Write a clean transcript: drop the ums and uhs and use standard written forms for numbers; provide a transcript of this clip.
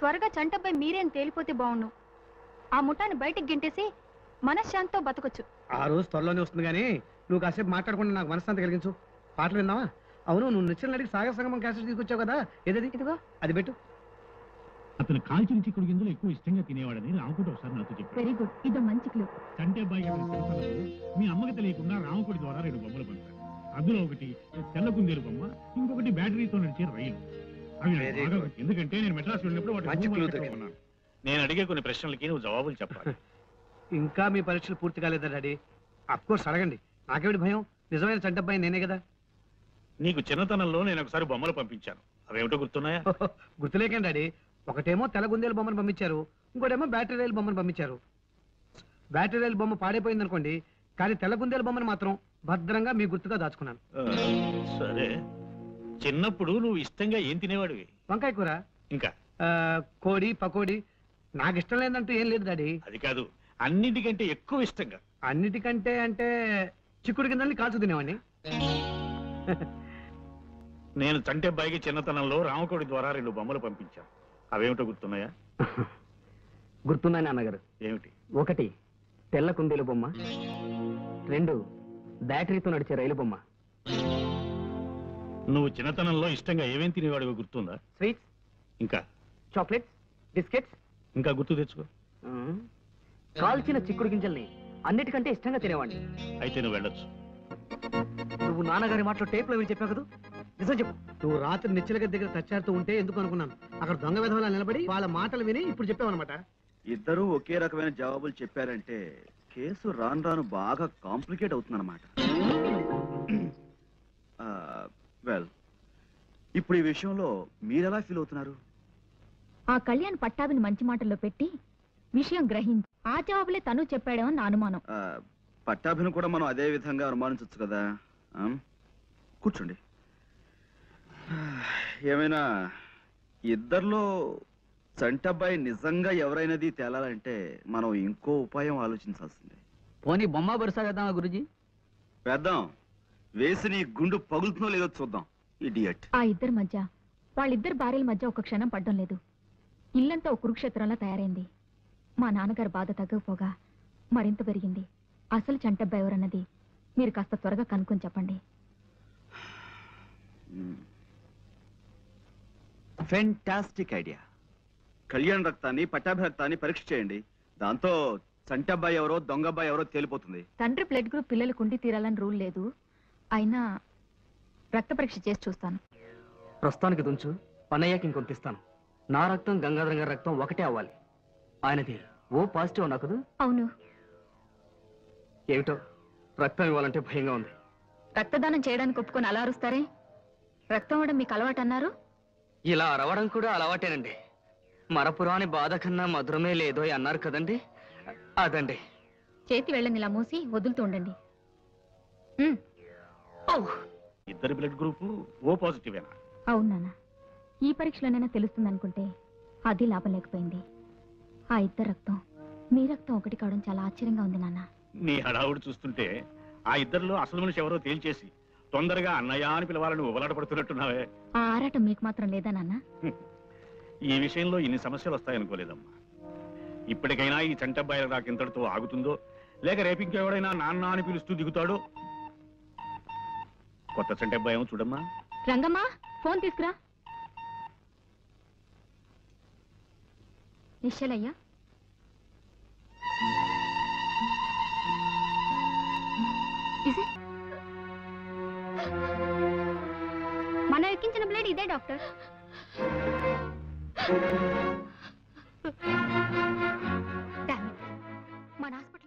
త్వరగా చంటపై మీరేం తేలిపోతే బాగుండు. ఆ ముఠాన్ని బయటికి గింటేసి మనశ్శాంతితో బతకొచ్చు. ఆ రోజు త్వరలోనే వస్తుంది కానీ నువ్వు కాసేపు మాట్లాడకుండా నాకు మనశ్శాంతి కలిగించు. పాటలు విందావా? అవును, నువ్వు నిశ్చల నడికి సాగర సంగమం క్యాసెట్ తీసుకొచ్చావు కదా, ఏదది? ఇదిగో అది పెట్టు. అతను కాల్చిన చిక్కుడు గింజలు ఎక్కువ ఇష్టంగా తినేవాడని రామకోటి ఒకసారి నాతో చెప్పాడు. వెరీ గుడ్, ఇదో మంచి క్లూ. చంటే అబ్బాయి మీ అమ్మకి తెలియకుండా రామకోటి ద్వారా 2 బొమ్మలు పంపాడు. అందులో ఒకటి తెల్ల కుందేలు బొమ్మ, ఇంకొకటి బ్యాటరీతో నడిచే రైలు. అవి నాకు బాగా గుర్తు. ఎందుకంటే నేను మెడ్రాస్ వెళ్ళినప్పుడు వాటి నేను అడిగే కొన్ని ప్రశ్నలకి నువ్వు జవాబులు చెప్పాలి. ఇంకా మీ పరీక్షలు పూర్తి కాలేదా డాడీ? అఫ్కోర్స్ అడగండి, నాకేమిటి భయం? నిజమైన చంటబ్బాయి నేనే కదా. నీకు చిన్నతనంలో నేను ఒకసారి బొమ్మలు పంపించాను, అవేమిటో గుర్తున్నాయా? గుర్తులేకండి డాడీ. ఒకటేమో తెల్లగుందేలు బొమ్మను పంపించారు, ఇంకోటేమో బ్యాటరీ రైలు బొమ్మను పంపించారు. బ్యాటరీ రైలు బొమ్మ పాడైపోయింది అనుకోండి, కానీ తెల్లగుందేలు బొమ్మను మాత్రం భద్రంగా మీ గుర్తుగా దాచుకున్నాను. సరే, చిన్నప్పుడు నువ్వు ఇష్టంగా ఏం తినేవాడివి? వంకాయ కూర, ఇంకా కోడి, పకోడి. నాకు ఇష్టం లేదంటూ ఏం లేదు డాడీ. అది కాదు, అన్నిటికంటే ఎక్కువ ఇష్టంగా. అన్నిటికంటే అంటే చిక్కుడు గింజల్ని కాల్చు తినేవాడిని. నేను చంటెబ్బాయికి చిన్నతనంలో రామకోడి ద్వారా 2 బొమ్మలు పంపించాను, అవేమిటో గుర్తున్నాయా? గుర్తున్నాయి నాన్నగారు. ఏమిటి? ఒకటి తెల్ల కుందేలు బొమ్మ, 2 బ్యాటరీతో నడిచే రైలు బొమ్మ. నువ్వు చిన్నతనంలో ఇష్టంగా ఏమేం తినేవాడివో గుర్తుందా? స్వీట్స్, ఇంకా చాక్లెట్స్, బిస్కెట్స్. ఇంకా గుర్తు తెచ్చుకో. కాల్చిన చిక్కుడు గింజల్ని అన్నిటికంటే ఇష్టంగా తినేవాడిని. అయితే నువ్వు వెళ్ళొచ్చు. నువ్వు నాన్నగారి మాటలో టేప్లో విని చెప్పావు కదా, నిజం చెప్పు. నువ్వు రాత్రి నిచ్చెల గది దగ్గర తచ్చాడుతూ ఉంటే ఎందుకు అనుకున్నాను. అక్కడ దొంగ విధవలా నిలబడి వాళ్ళ మాటలు విని ఇప్పుడు చెప్పావన్నమాట. ఇద్దరూ ఒకే రకమైన జవాబులు చెప్పారంటే కేసు రాను రాను బాగా కాంప్లికేట్ అవుతుందన్నమాట. వెల్, ఇప్పుడు ఈ విషయంలో మీరెలా ఫీల్ అవుతున్నారు? ఆ కళ్యాణ్ పట్టాభిని మంచి మాటల్లో పెట్టి విషయం గ్రహించి ఆ జవాబులే తను చెప్పాడేమో నా అనుమానం. పట్టాభిని కూడా మనం అదే విధంగా అనుమానించవచ్చు కదా. కూర్చోండి. ఏమైనా ఇద్దరిలో చంటబ్బాయి నిజంగా ఎవరైనది తేలాలంటే మనం ఇంకో ఉపాయం ఆలోచించాల్సిందే. పోనీ బొమ్మ బరుసా వేద్దామా గురుజీ? వేద్దాం. వేసి నీ గుండు పగులుతుందో లేదో చూద్దాం. ఇడియట్. ఆ ఇద్దరి మధ్య, వాళ్ళిద్దరు భార్యల మధ్య ఒక క్షణం పడ్డం లేదు. ఇల్లంతా ఒక కురుక్షేత్రంలా తయారైంది. మా నాన్నగారు బాధ తగ్గకపోగా మరింత పెరిగింది. అసలు చంటబ్బాయి ఎవరన్నది మీరు కాస్త త్వరగా కనుక్కొని చెప్పండి. Fantastic idea. కళ్యాణ్ రక్తాన్ని, పట్టాభి రక్తాన్ని పరీక్ష చేయండి. దాంతో చంటబ్బాయి ఎవరో దొంగబ్బాయి ఎవరో తేలిపోతుంది. తండ్రి బ్లడ్ గ్రూప్ పిల్లలు కుండి తీరాలని రూల్ లేదు. అయినా రక్త పరీక్ష చేసి చూస్తాను. ప్రస్తుతానికి దుంచు, పన్నయ్యకి ఇంకొంత ఇస్తాను. నా రక్తం గంగాధరం గారి రక్తం ఒకటే అవ్వాలి. ఆయనది ఓ పాజిటివ్ అన్నా కదా? అవును. ఏమిటో రక్తం ఇవ్వాలంటే భయంగా ఉంది. రక్తదానం చేయడానికి ఒప్పుకొని అలా అరుస్తారే? రక్తం ఇవ్వడం మీకు అలవాటు అన్నారు. ఇలా అరవడం కూడా అలవాటేనండి. మరపురాని బాధ కన్నా మధురమే లేదో అన్నారు కదండి, అదండి. చేతి వెళ్ళని ఇలా మూసి వదులుతూ ఉండండి. ఇద్దరి బ్లడ్ గ్రూప్ ఓ పాజిటివేనా? అవును నాన్న. ఈ పరీక్షలోనైనా తెలుస్తుంది అనుకుంటే అది లాభం లేకపోయింది. ఆ ఇద్దరు రక్తం మీ రక్తం ఒకటి కావడం చాలా ఆశ్చర్యంగా ఉంది నాన్న. నీ హడావుడు చూస్తుంటే ఆ ఇద్దరిలో అసలు మనిషి ఎవరో తేల్చేసి తొందరగా అన్నయ్య అని పిలవాలని ఉబలాట పడుతున్నట్టున్నావే. ఆ ఆరాటం మీకు మాత్రం లేదా నాన్న? ఈ విషయంలో ఇన్ని సమస్యలు వస్తాయనుకోలేదమ్మా. ఇప్పటికైనా ఈ చంటబ్బాయిల రాకింతటితో ఆగుతుందో, లేక రేపు ఇంకెవడైనా నాన్న అని పిలుస్తూ దిగుతాడో. కొత్త చంటబ్బాయేమో చూడమ్మా. రంగమ్మా, ఫోన్ తీసుకురా. నిశ్చలయ్యా, మనం ఎక్కించిన బ్లేడ్ ఇదే డాక్టర్. మన హాస్పిటల్